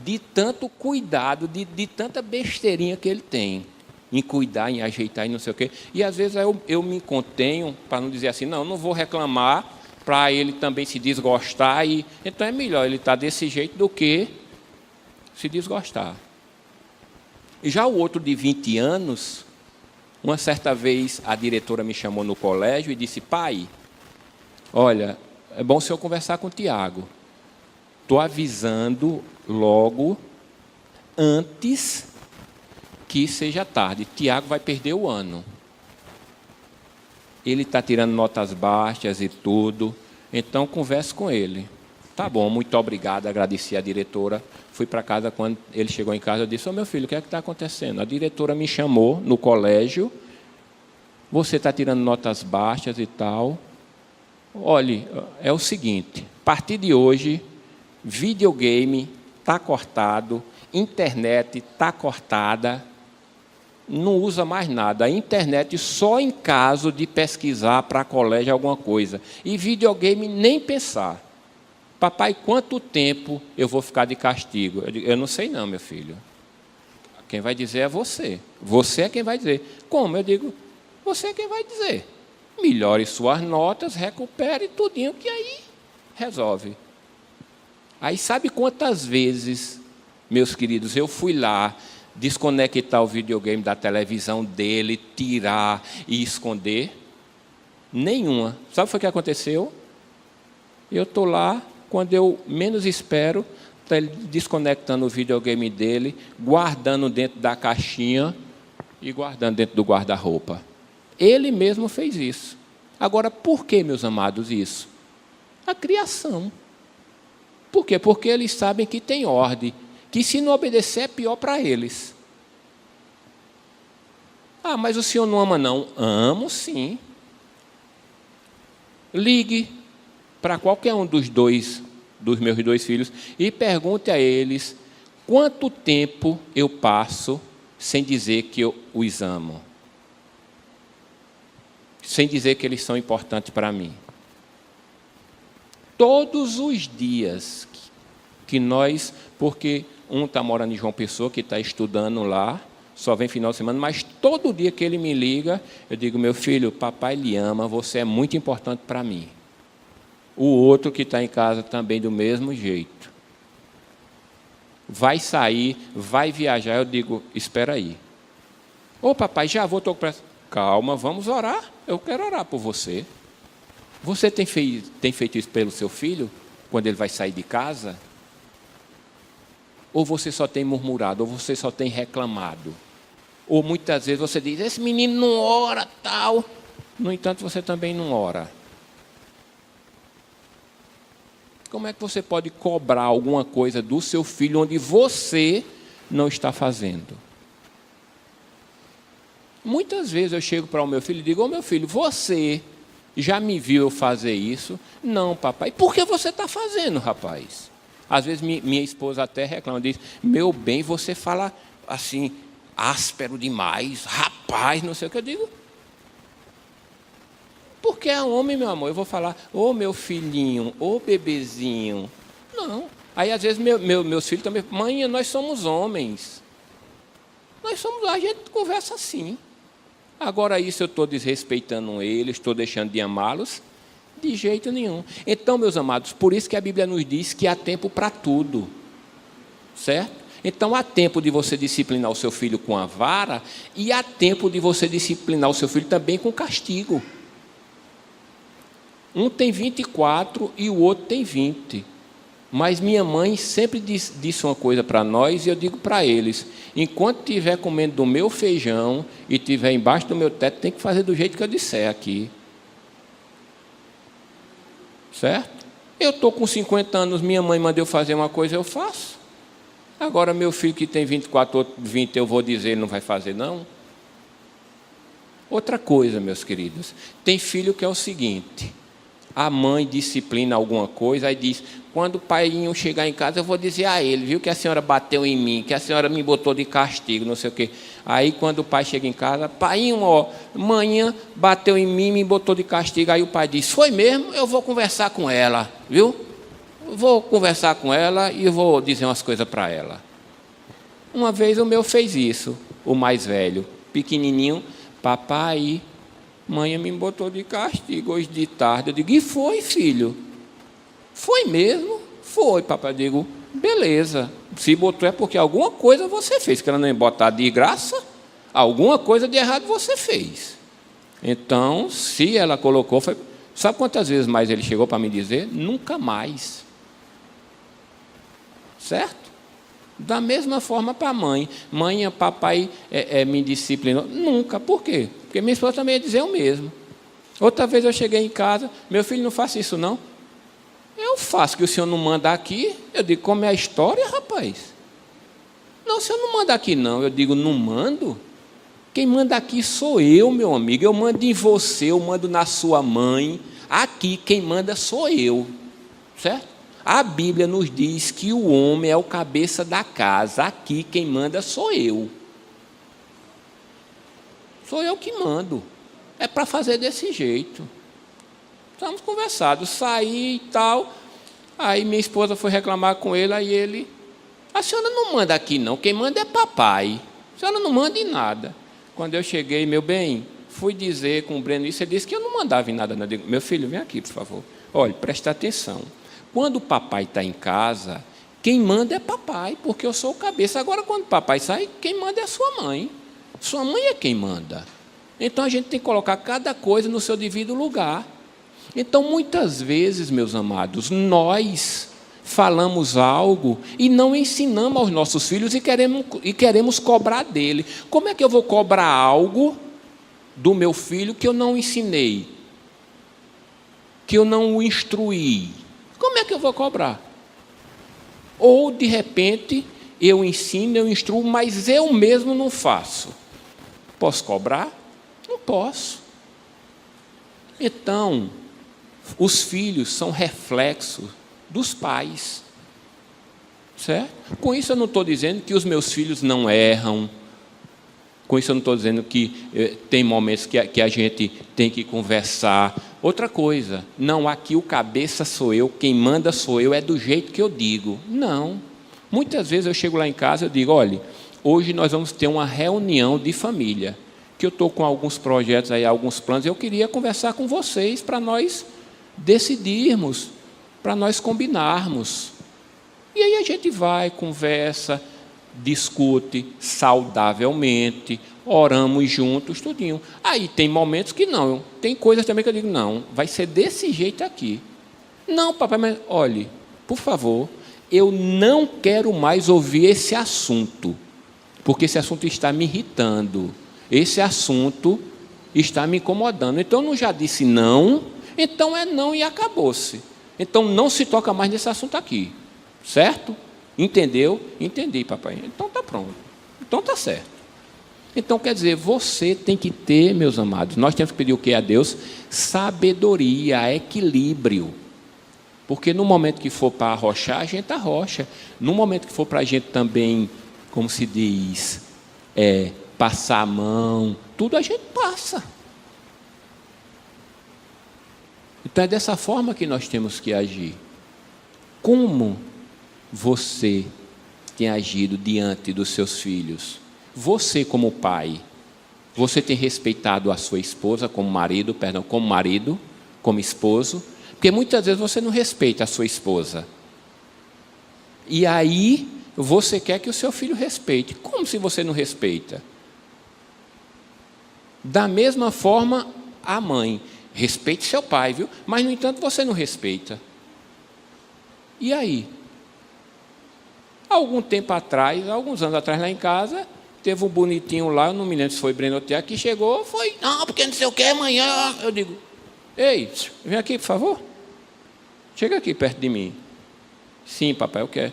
de tanto cuidado, de tanta besteirinha que ele tem em cuidar, em ajeitar e não sei o quê. E às vezes eu me contenho para não dizer assim, não vou reclamar para ele também se desgostar. Então é melhor ele estar desse jeito do que se desgostar. E já o outro de 20 anos, uma certa vez a diretora me chamou no colégio e disse, pai, olha, é bom o senhor conversar com o Tiago. Estou avisando logo, antes que seja tarde. Tiago vai perder o ano. Ele está tirando notas baixas e tudo. Então, converse com ele. Tá bom, muito obrigado, agradeci a diretora. Fui para casa, quando ele chegou em casa, eu disse, meu filho, o que é que está acontecendo? A diretora me chamou no colégio, você está tirando notas baixas e tal. Olhe, é o seguinte, a partir de hoje, videogame está cortado, internet está cortada, não usa mais nada. A internet só em caso de pesquisar para colégio alguma coisa. E videogame nem pensar. Papai, quanto tempo eu vou ficar de castigo? Eu digo, eu não sei não, meu filho. Quem vai dizer é você. Você é quem vai dizer. Como? Eu digo, você é quem vai dizer. Melhore suas notas, recupere tudinho, que aí resolve. Aí sabe quantas vezes, meus queridos, eu fui lá desconectar o videogame da televisão dele, tirar e esconder? Nenhuma. Sabe o que foi que aconteceu? Eu estou lá, quando eu menos espero, está ele desconectando o videogame dele, guardando dentro da caixinha e guardando dentro do guarda-roupa. Ele mesmo fez isso. Agora, por que, meus amados, isso? A criação. Por quê? Porque eles sabem que tem ordem, que se não obedecer é pior para eles. Ah, mas o senhor não ama não? Amo sim. Ligue para qualquer um dos meus dois filhos e pergunte a eles quanto tempo eu passo sem dizer que eu os amo. Sem dizer que eles são importantes para mim. Todos os dias que nós, porque um está morando em João Pessoa, que está estudando lá, só vem final de semana, mas todo dia que ele me liga, eu digo, meu filho, papai lhe ama, você é muito importante para mim. O outro que está em casa também do mesmo jeito. Vai sair, vai viajar, eu digo, espera aí. Ô papai, já vou, estou com pressa. Calma, vamos orar, eu quero orar por você. Você tem feito isso pelo seu filho, quando ele vai sair de casa? Ou você só tem murmurado, ou você só tem reclamado? Ou muitas vezes você diz, esse menino não ora, tal. No entanto, você também não ora. Como é que você pode cobrar alguma coisa do seu filho onde você não está fazendo? Muitas vezes eu chego para o meu filho e digo, ô meu filho, você Já me viu eu fazer isso? Não, papai. Por que você está fazendo, rapaz? Às vezes minha esposa até reclama, diz, meu bem, você fala assim, áspero demais, rapaz, não sei o que eu digo. Porque é homem, meu amor, eu vou falar, ô meu filhinho, ô bebezinho. Não. Aí às vezes meus filhos também, mãe, nós somos homens. A gente conversa assim. Agora isso eu estou desrespeitando eles, estou deixando de amá-los? De jeito nenhum. Então, meus amados, por isso que a Bíblia nos diz que há tempo para tudo. Certo? Então, há tempo de você disciplinar o seu filho com a vara e há tempo de você disciplinar o seu filho também com castigo. Um tem 24 e o outro tem 20. Mas minha mãe sempre disse uma coisa para nós, e eu digo para eles, enquanto estiver comendo do meu feijão e estiver embaixo do meu teto, tem que fazer do jeito que eu disser aqui. Certo? Eu estou com 50 anos, minha mãe manda eu fazer uma coisa, eu faço. Agora meu filho que tem 24, outro 20, eu vou dizer, ele não vai fazer não? Outra coisa, meus queridos, tem filho que é o seguinte, a mãe disciplina alguma coisa, aí diz, quando o paiinho chegar em casa, eu vou dizer a ele, viu, que a senhora bateu em mim, que a senhora me botou de castigo, não sei o quê. Aí, quando o pai chega em casa, paiinho, ó, manhã bateu em mim, me botou de castigo. Aí o pai diz, foi mesmo? Eu vou conversar com ela, viu? Vou conversar com ela e vou dizer umas coisas para ela. Uma vez o meu fez isso, o mais velho, pequenininho, papai, mãe me botou de castigo hoje de tarde. Eu digo, e foi, filho? Foi mesmo? Foi, papai. Eu digo, beleza. Se botou é porque alguma coisa você fez, que ela não ia botar de graça, alguma coisa de errado você fez. Então, se ela colocou, foi... Sabe quantas vezes mais ele chegou para me dizer? Nunca mais. Certo? Da mesma forma para a mãe. Mãe, papai me disciplinou. Nunca. Por quê? Porque minha esposa também ia dizer o mesmo. Outra vez eu cheguei em casa, meu filho, não faça isso não. Eu faço, que o senhor não manda aqui. Eu digo, como é a história, rapaz? Não, o senhor não manda aqui não. Eu digo, não mando? Quem manda aqui sou eu, meu amigo. Eu mando em você, eu mando na sua mãe. Aqui quem manda sou eu. Certo? A Bíblia nos diz que o homem é o cabeça da casa. Aqui quem manda sou eu. Sou eu que mando. É para fazer desse jeito. Estamos conversados, saí e tal. Aí minha esposa foi reclamar com ele, aí ele, a senhora não manda aqui não, quem manda é papai. A senhora não manda em nada. Quando eu cheguei, meu bem, fui dizer com o Breno isso, ele disse que eu não mandava em nada. Não. Eu digo, meu filho, vem aqui, por favor. Olha, presta atenção. Quando o papai está em casa, quem manda é papai, porque eu sou o cabeça. Agora, quando o papai sai, quem manda é a sua mãe. Sua mãe é quem manda. Então, a gente tem que colocar cada coisa no seu devido lugar. Então, muitas vezes, meus amados, nós falamos algo e não ensinamos aos nossos filhos e queremos cobrar dele. Como é que eu vou cobrar algo do meu filho que eu não ensinei? Que eu não o instruí? Como é que eu vou cobrar? Ou, de repente, eu ensino, eu instruo, mas eu mesmo não faço. Posso cobrar? Não posso. Então, os filhos são reflexos dos pais. Certo? Com isso eu não estou dizendo que os meus filhos não erram. Com isso eu não estou dizendo que tem momentos que a gente tem que conversar. Outra coisa, não, aqui o cabeça sou eu, quem manda sou eu, é do jeito que eu digo. Não. Muitas vezes eu chego lá em casa e digo, olha, hoje nós vamos ter uma reunião de família, que eu estou com alguns projetos aí, alguns planos, eu queria conversar com vocês para nós decidirmos, para nós combinarmos. E aí a gente vai, conversa, discute saudavelmente, oramos juntos, tudinho. Aí tem momentos que não, tem coisas também que eu digo, não, vai ser desse jeito aqui. Não, papai, mas olhe, por favor, eu não quero mais ouvir esse assunto, porque esse assunto está me irritando, esse assunto está me incomodando. Então, eu não já disse não, então é não e acabou-se. Então, não se toca mais nesse assunto aqui, certo? Entendeu? Entendi, papai. Então, está pronto. Então, está certo. Então, quer dizer, você tem que ter, meus amados, nós temos que pedir o que a Deus? Sabedoria, equilíbrio. Porque no momento que for para arrochar, a gente arrocha. No momento que for para a gente também, como se diz, passar a mão, tudo a gente passa. Então é dessa forma que nós temos que agir. Como você tem agido diante dos seus filhos? Você como pai, você tem respeitado a sua esposa como marido, como esposo? Porque muitas vezes você não respeita a sua esposa. E aí você quer que o seu filho respeite. Como se você não respeita? Da mesma forma, a mãe. Respeite seu pai, viu? Mas, no entanto, você não respeita. E aí? Algum tempo atrás, alguns anos atrás lá em casa, teve um bonitinho lá, eu não me lembro se foi Breno Tiago, que chegou, foi, não, porque não sei o que, amanhã. Eu digo, ei, vem aqui, por favor. Chega aqui perto de mim. Sim, papai, eu quero.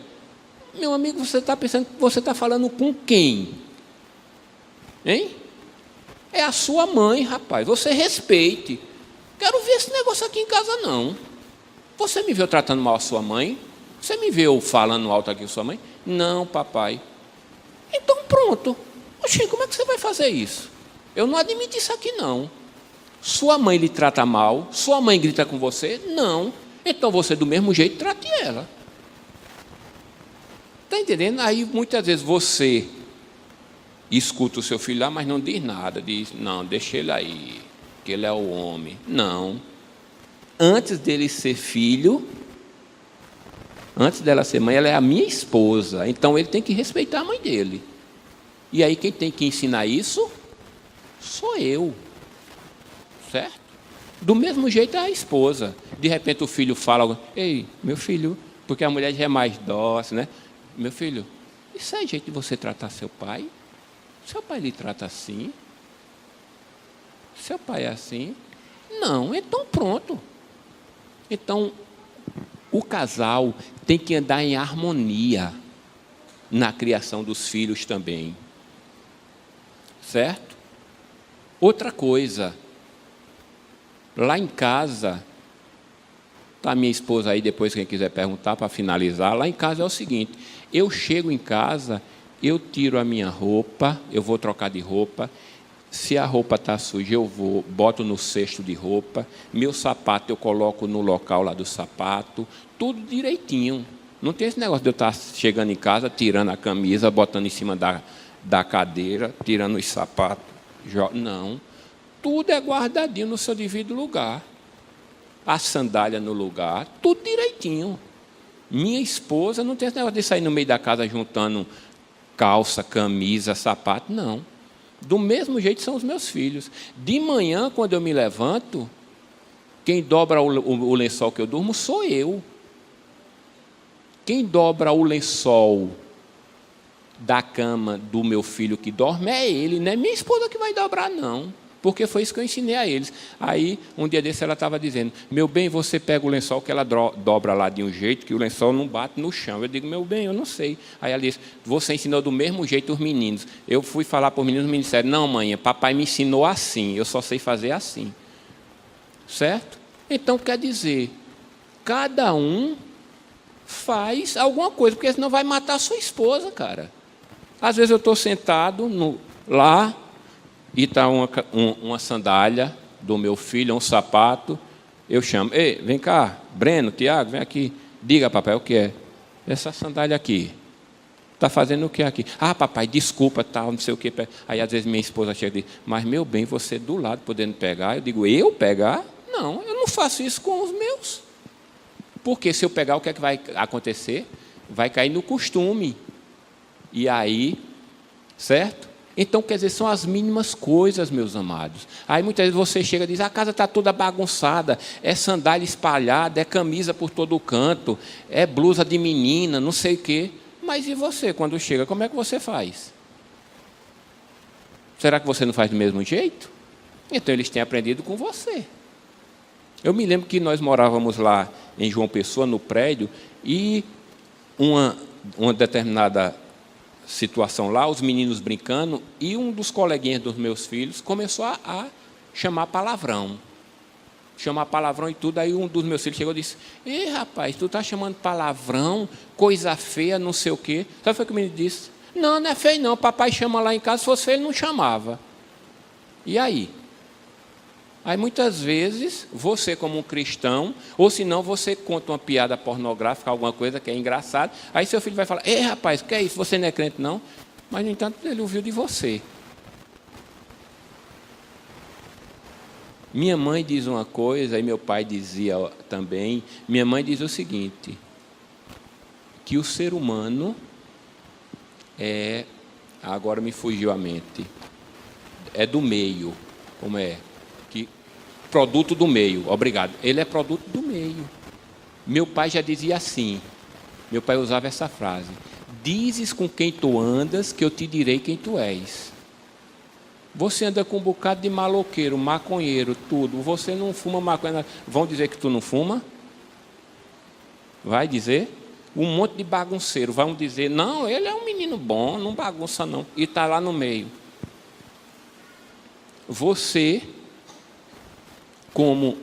Meu amigo, você está pensando que você está falando com quem? Hein? É a sua mãe, rapaz. Você respeite. Quero ver esse negócio aqui em casa, não. Você me viu tratando mal a sua mãe? Você me viu falando alto aqui com sua mãe? Não, papai. Então pronto. Oxê, como é que você vai fazer isso? Eu não admito isso aqui, não. Sua mãe lhe trata mal? Sua mãe grita com você? Não. Então você, do mesmo jeito, trate ela. Está entendendo? Aí, muitas vezes, você escuta o seu filho lá, mas não diz nada. Diz, não, deixa ele aí, que ele é o homem. Não. Antes dele ser filho, antes dela ser mãe, ela é a minha esposa. Então, ele tem que respeitar a mãe dele. E aí, quem tem que ensinar isso sou eu. Certo? Do mesmo jeito é a esposa. De repente o filho fala, ei, meu filho, porque a mulher já é mais dócil, né? Meu filho, isso é jeito de você tratar seu pai? Seu pai lhe trata assim? Seu pai é assim? Não, então pronto. Então, o casal tem que andar em harmonia na criação dos filhos também. Certo? Outra coisa, lá em casa, está a minha esposa aí, depois quem quiser perguntar para finalizar, lá em casa é o seguinte, eu chego em casa, eu tiro a minha roupa, eu vou trocar de roupa, se a roupa está suja, eu boto no cesto de roupa, meu sapato eu coloco no local lá do sapato, tudo direitinho. Não tem esse negócio de eu estar chegando em casa, tirando a camisa, botando em cima da cadeira, tirando os sapatos. Não. Tudo é guardadinho no seu devido lugar. A sandália no lugar, tudo direitinho. Minha esposa não tem esse negócio de sair no meio da casa juntando calça, camisa, sapato, não. Do mesmo jeito são os meus filhos. De manhã, quando eu me levanto, quem dobra o lençol que eu durmo sou eu. Quem dobra o lençol da cama do meu filho que dorme é ele, não é minha esposa que vai dobrar, não. Porque foi isso que eu ensinei a eles. Aí, um dia desse, ela estava dizendo, meu bem, você pega o lençol que ela dobra lá de um jeito que o lençol não bate no chão. Eu digo, meu bem, eu não sei. Aí ela disse, você ensinou do mesmo jeito os meninos. Eu fui falar para os meninos, disseram, não, mãe, papai me ensinou assim, eu só sei fazer assim. Certo? Então, quer dizer, cada um faz alguma coisa, porque senão vai matar a sua esposa, cara. Às vezes eu estou sentado lá, e está uma sandália do meu filho, um sapato, eu chamo, ei, vem cá, Breno, Tiago, vem aqui, diga, papai, o que é? Essa sandália aqui, está fazendo o que aqui? Ah, papai, desculpa, tal, não sei o que. Aí, às vezes, minha esposa chega e diz, mas, meu bem, você do lado podendo pegar. Eu digo, eu pegar? Não, eu não faço isso com os meus. Porque se eu pegar, o que é que vai acontecer? Vai cair no costume. E aí, certo? Então, quer dizer, são as mínimas coisas, meus amados. Aí, muitas vezes, você chega e diz, a casa está toda bagunçada, é sandália espalhada, é camisa por todo o canto, é blusa de menina, não sei o quê. Mas e você, quando chega, como é que você faz? Será que você não faz do mesmo jeito? Então, eles têm aprendido com você. Eu me lembro que nós morávamos lá em João Pessoa, no prédio, e uma determinada situação lá, os meninos brincando, e um dos coleguinhas dos meus filhos começou a chamar palavrão. Chamar palavrão e tudo. Aí um dos meus filhos chegou e disse: ei, rapaz, tu está chamando palavrão, coisa feia, não sei o quê. Sabe o que o menino disse? Não, não é feio não, papai chama lá em casa, se fosse feio ele não chamava. E aí? Aí muitas vezes, você como um cristão, ou se não, você conta uma piada pornográfica, alguma coisa que é engraçada, aí seu filho vai falar: ei, rapaz, o que é isso? Você não é crente não? Mas, no entanto, ele ouviu de você. Minha mãe diz uma coisa, e meu pai dizia também. Minha mãe diz o seguinte, que o ser humano agora me fugiu a mente, é do meio, como é? Produto do meio, obrigado. Ele é produto do meio. Meu pai já dizia assim, meu pai usava essa frase: dizes com quem tu andas, que eu te direi quem tu és. Você anda com um bocado de maloqueiro, maconheiro, tudo. Você não fuma maconha. Vão dizer que tu não fuma? Vai dizer? Um monte de bagunceiro. Vão dizer: não, ele é um menino bom, não bagunça não. E está lá no meio. Você, como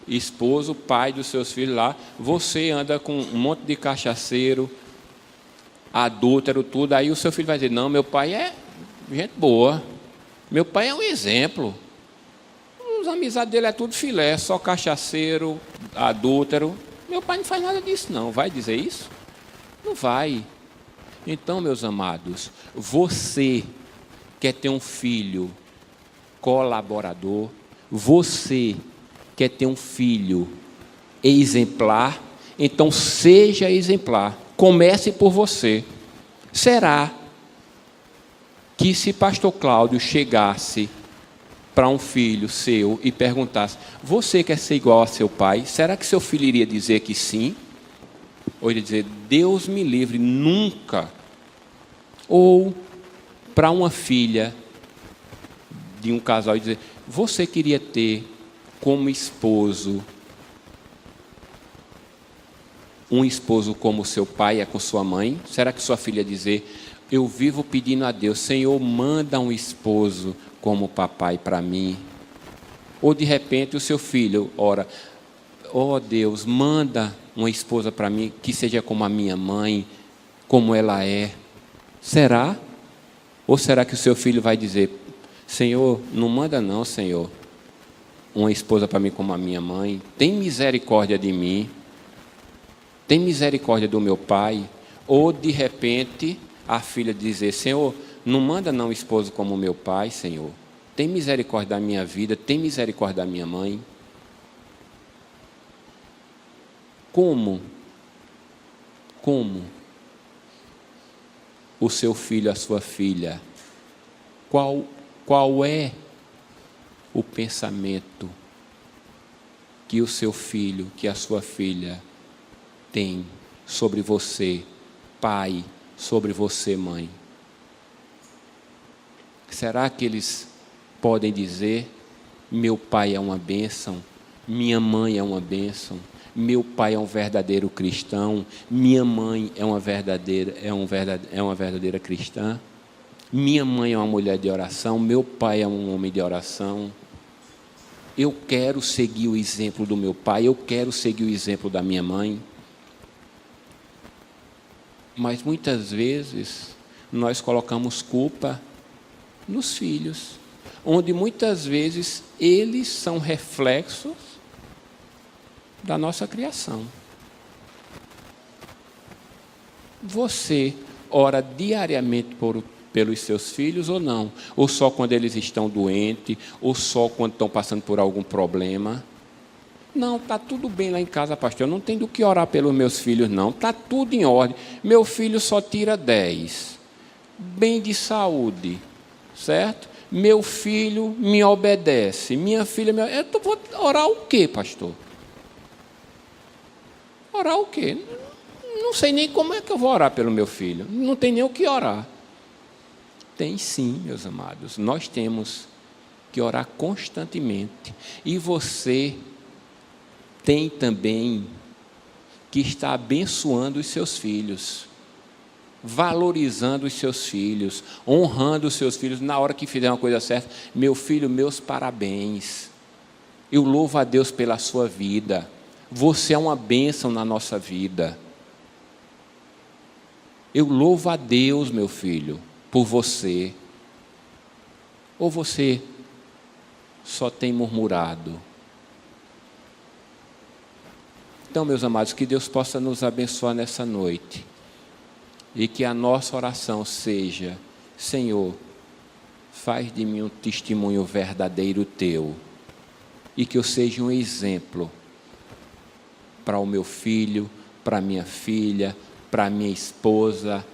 esposo, pai dos seus filhos lá, você anda com um monte de cachaceiro, adúltero, tudo. Aí o seu filho vai dizer: não, meu pai é gente boa. Meu pai é um exemplo. As amizades dele é tudo filé, só cachaceiro, adúltero. Meu pai não faz nada disso, não. Vai dizer isso? Não vai. Então, meus amados, você quer ter um filho colaborador, você quer ter um filho exemplar, então seja exemplar. Comece por você. Será que se pastor Cláudio chegasse para um filho seu e perguntasse: você quer ser igual a seu pai? Será que seu filho iria dizer que sim? Ou iria dizer: Deus me livre, nunca? Ou para uma filha de um casal e dizer: você queria ter como esposo um esposo como seu pai é com sua mãe? Será que sua filha ia dizer: eu vivo pedindo a Deus, Senhor, manda um esposo como papai para mim? Ou de repente o seu filho ora: ó Deus, manda uma esposa para mim que seja como a minha mãe, como ela é. Será? Ou será que o seu filho vai dizer: Senhor, não manda não, Senhor, uma esposa para mim como a minha mãe, tem misericórdia de mim, tem misericórdia do meu pai? Ou de repente a filha dizer: Senhor, não manda não esposo como meu pai, Senhor, tem misericórdia da minha vida, tem misericórdia da minha mãe. Como o seu filho, a sua filha, qual é o pensamento que o seu filho, que a sua filha tem sobre você, pai, sobre você, mãe? Será que eles podem dizer: meu pai é uma bênção, minha mãe é uma bênção, meu pai é um verdadeiro cristão, minha mãe é uma verdadeira cristã, minha mãe é uma mulher de oração, meu pai é um homem de oração? Eu quero seguir o exemplo do meu pai, eu quero seguir o exemplo da minha mãe. Mas muitas vezes nós colocamos culpa nos filhos, onde muitas vezes eles são reflexos da nossa criação. Você ora diariamente pelos seus filhos ou não? Ou só quando eles estão doentes, ou só quando estão passando por algum problema? Não, está tudo bem lá em casa, pastor, eu não tenho do que orar pelos meus filhos, não, está tudo em ordem, meu filho só tira 10, bem de saúde, certo? Meu filho me obedece, minha filha me obedece. Eu vou orar o quê, pastor? Orar o quê? Não sei nem como é que eu vou orar pelo meu filho, não tem nem o que orar. Tem sim, meus amados, nós temos que orar constantemente, e você tem também que estar abençoando os seus filhos. valorizando os seus filhos, honrando os seus filhos na hora que fizer uma coisa certa. Meu filho, meus parabéns. Eu louvo a Deus pela sua vida. Você é uma bênção na nossa vida. Eu louvo a Deus, meu filho, por você. Ou você só tem murmurado? Então, meus amados, que Deus possa nos abençoar nessa noite. E que a nossa oração seja: Senhor, faz de mim um testemunho verdadeiro teu. E que eu seja um exemplo para o meu filho, para a minha filha, para a minha esposa,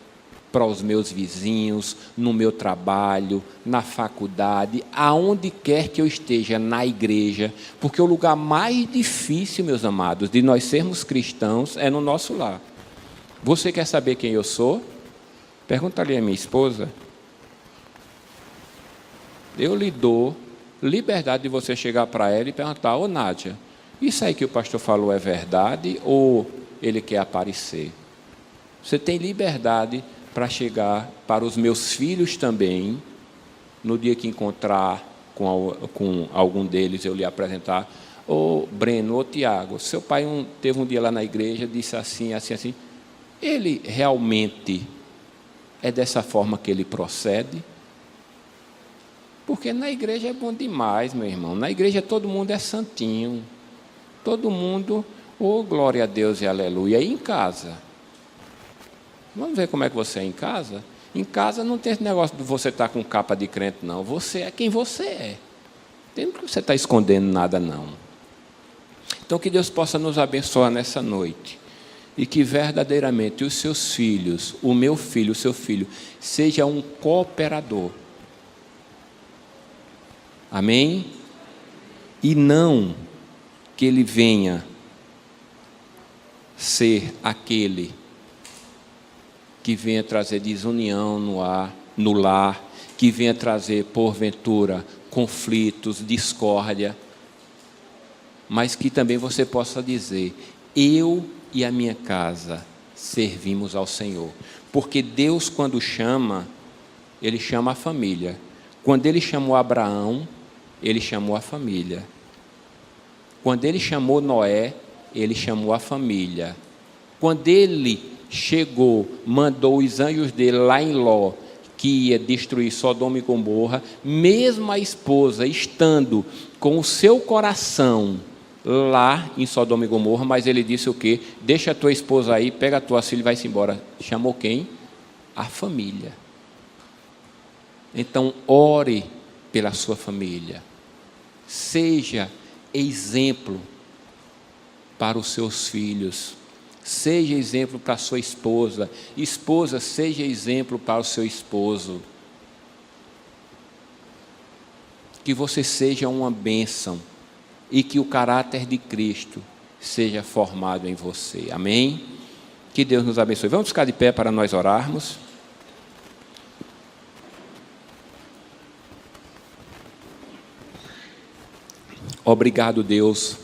para os meus vizinhos, no meu trabalho, na faculdade, aonde quer que eu esteja, na igreja, porque o lugar mais difícil, meus amados, de nós sermos cristãos é no nosso lar. Você quer saber quem eu sou? Pergunta ali a minha esposa. Eu lhe dou liberdade de você chegar para ela e perguntar: ô Nádia, isso aí que o pastor falou é verdade ou ele quer aparecer? Você tem liberdade para chegar para os meus filhos também, no dia que encontrar com algum deles, eu lhe apresentar: ô Breno, ô Tiago, seu pai teve um dia lá na igreja, disse assim, assim, assim. Ele realmente é dessa forma que ele procede? Porque na igreja é bom demais, meu irmão. Na igreja todo mundo é santinho. Todo mundo, oh, glória a Deus e aleluia. E em casa? Vamos ver como é que você é em casa? Em casa não tem esse negócio de você estar com capa de crente, não. Você é quem você é. Não tem que você estar escondendo nada, não. Então, que Deus possa nos abençoar nessa noite. E que verdadeiramente os seus filhos, o meu filho, o seu filho, seja um cooperador. Amém? E não que ele venha ser aquele que venha trazer desunião no lar, que venha trazer, porventura, conflitos, discórdia, mas que também você possa dizer: eu e a minha casa servimos ao Senhor. Porque Deus, quando chama, Ele chama a família. Quando Ele chamou Abraão, Ele chamou a família. Quando Ele chamou Noé, Ele chamou a família. Quando Ele chegou, mandou os anjos dele lá em Ló, que ia destruir Sodoma e Gomorra, mesmo a esposa estando com o seu coração lá em Sodoma e Gomorra, mas ele disse o quê? Deixa a tua esposa aí, pega a tua filha e vai-se embora. Chamou quem? A família. Então, ore pela sua família. Seja exemplo para os seus filhos. Seja exemplo para a sua esposa. Esposa, seja exemplo para o seu esposo. Que você seja uma bênção e que o caráter de Cristo seja formado em você. Amém? Que Deus nos abençoe. Vamos ficar de pé para nós orarmos. Obrigado, Deus,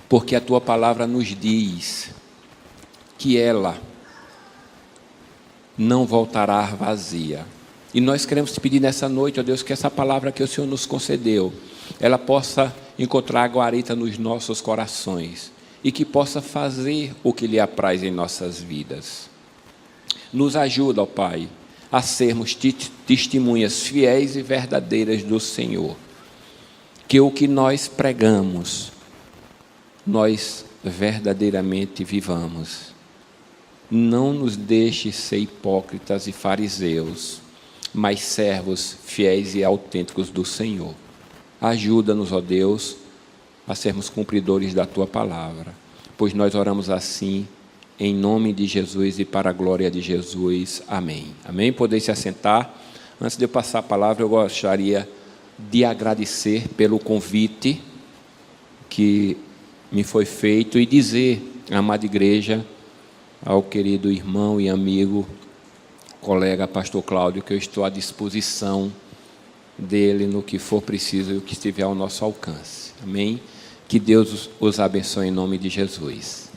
porque a Tua palavra nos diz que ela não voltará vazia. E nós queremos te pedir nessa noite, ó Deus, que essa palavra que o Senhor nos concedeu, ela possa encontrar guarita nos nossos corações e que possa fazer o que lhe apraz em nossas vidas. Nos ajuda, ó Pai, a sermos testemunhas fiéis e verdadeiras do Senhor. Que o que nós pregamos, nós verdadeiramente vivamos. Não nos deixe ser hipócritas e fariseus, mas servos fiéis e autênticos do Senhor. Ajuda-nos, ó Deus, a sermos cumpridores da Tua palavra, pois nós oramos assim, em nome de Jesus e para a glória de Jesus. Amém. Amém? Podem se assentar. Antes de eu passar a palavra, eu gostaria de agradecer pelo convite que me foi feito e dizer, amada igreja, ao querido irmão e amigo, colega pastor Cláudio, que eu estou à disposição dele no que for preciso e o que estiver ao nosso alcance. Amém? Que Deus os abençoe em nome de Jesus.